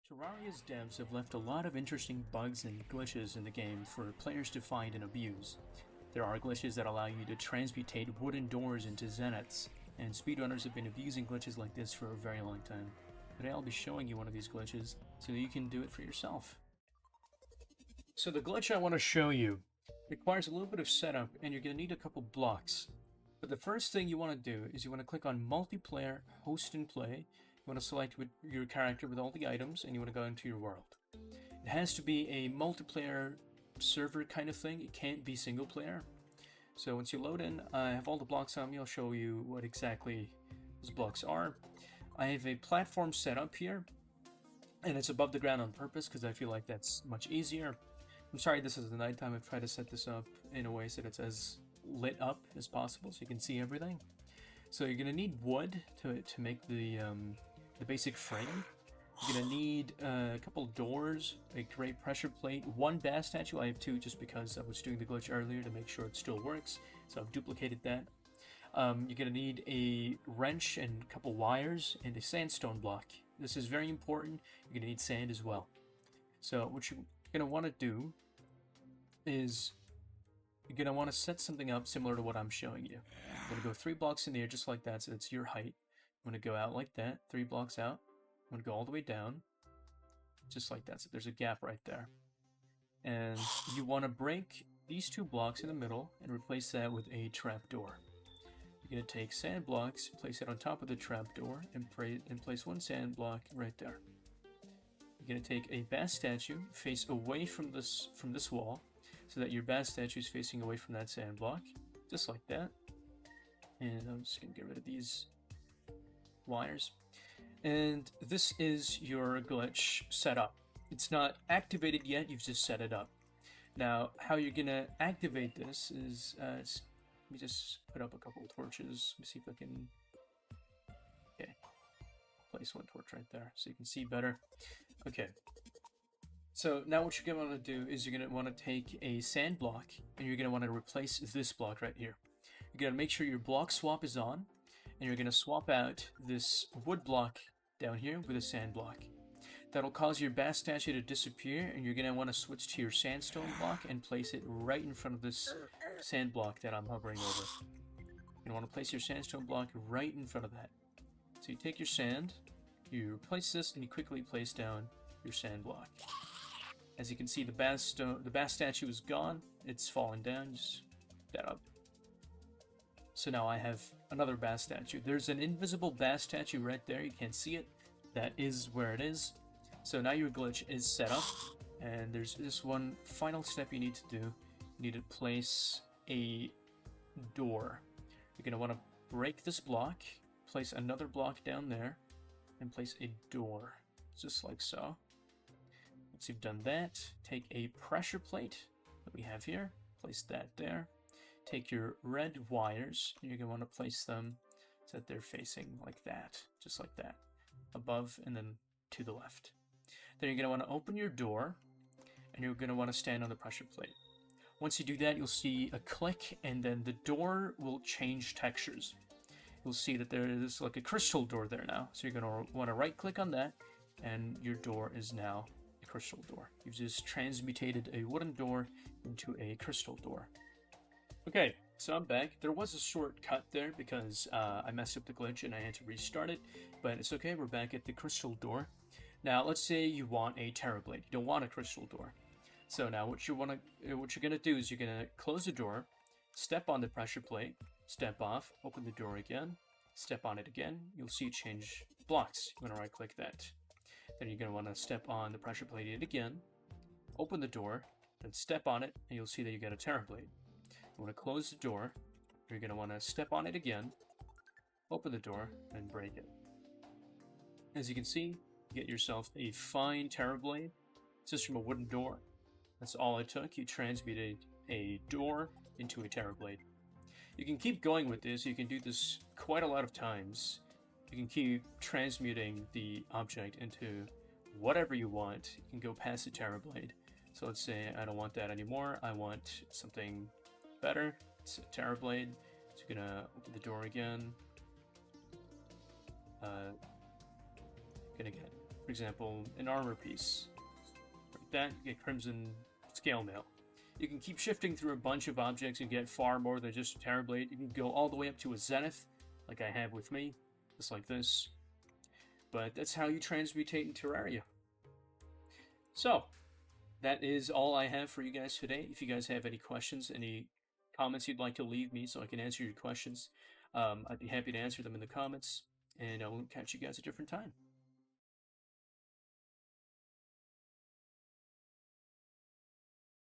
Terraria's devs have left a lot of interesting bugs and glitches in the game for players to find and abuse. There are glitches that allow you to transmutate wooden doors into zeniths, and speedrunners have been abusing glitches like this for a very long time. Today I'll be showing you one of these glitches so that you can do it for yourself. So the glitch I want to show you requires a little bit of setup, and you're going to need a couple blocks. But the first thing you want to do is you want to click on multiplayer, host and play. You want to select your character with all the items, and you want to go into your world. It has to be a multiplayer server kind of thing. It can't be single player. So once you load in, I have all the blocks on me. I'll show you what exactly those blocks are. I have a platform set up here, and it's above the ground on purpose because I feel like that's much easier. I'm sorry this is the nighttime. I've tried to set this up in a way so that it's as lit up as possible so you can see everything. So you're going to need wood to make the basic frame. You're going to need a couple doors, a great pressure plate, one bass statue. I have two just because I was doing the glitch earlier to make sure it still works, so I've duplicated that. You're going to need a wrench and a couple wires and a sandstone block. This is very important. You're going to need sand as well. So what you're going to want to do is you're going to want to set something up similar to what I'm showing you. I'm going to go 3 blocks in the air just like that so it's your height. I'm going to go out like that, 3 blocks out. I'm going to go all the way down, just like that. So there's a gap right there. And you want to break these 2 blocks in the middle and replace that with a trapdoor. You're going to take sand blocks, place it on top of the trapdoor, and place 1 sand block right there. You're going to take a bass statue, face away from this wall, so that your bass statue is facing away from that sand block, just like that. And I'm just going to get rid of these wires. And this is your glitch setup. It's not activated yet, you've just set it up. Now, how you're going to activate this is, let me just put up a couple of torches. Let me see if I can, okay, place 1 torch right there so you can see better. Okay, so now what you're going to want to do is you're going to want to take a sand block and you're going to want to replace this block right here. You're going to make sure your block swap is on, and you're going to swap out this wood block down here with a sand block. That'll cause your bass statue to disappear, and you're going to want to switch to your sandstone block and place it right in front of this sand block that I'm hovering over. You're going to want to place your sandstone block right in front of that. So you take your sand, you replace this, and you quickly place down your sand block. As you can see, the bass statue is gone. It's fallen down. Just put that up. So now I have another bass statue. There's an invisible bass statue right there. You can't see it. That is where it is. So now your glitch is set up. And there's this one final step you need to do. You need to place a door. You're going to want to break this block, place another block down there, and place a door. Just like so. Once you've done that, take a pressure plate that we have here, place that there. Take your red wires, and you're going to want to place them so that they're facing like that, just like that, above and then to the left. Then you're going to want to open your door, and you're going to want to stand on the pressure plate. Once you do that, you'll see a click, and then the door will change textures. You'll see that there is like a crystal door there now, so you're going to want to right-click on that, and your door is now a crystal door. You've just transmutated a wooden door into a crystal door. Okay, so I'm back. There was a short cut there because I messed up the glitch and I had to restart it, but it's okay, we're back at the crystal door. Now, let's say you want a Terrablade. You don't want a crystal door. So now what you're gonna do is you're gonna close the door, step on the pressure plate, step off, open the door again, step on it again. You'll see it change blocks. You're gonna right-click that. Then you're gonna want to step on the pressure plate yet again, open the door, then step on it, and you'll see that you get a Terrablade. You want to close the door, you're going to want to step on it again, open the door, and break it. As you can see, you get yourself a fine Terrablade. It's just from a wooden door. That's all it took. You transmuted a door into a Terrablade. You can keep going with this. You can do this quite a lot of times. You can keep transmuting the object into whatever you want. You can go past the Terrablade. So let's say I don't want that anymore. I want something better. It's a Terrablade. So you're gonna open the door again. Gonna get For example, an armor piece. Like that, you get Crimson Scale Mail. You can keep shifting through a bunch of objects and get far more than just a Terror Blade. You can go all the way up to a Zenith, like I have with me, just like this. But that's how you transmutate in Terraria. So, that is all I have for you guys today. If you guys have any questions, any comments you'd like to leave me so I can answer your questions, I'd be happy to answer them in the comments, and I will catch you guys a different time.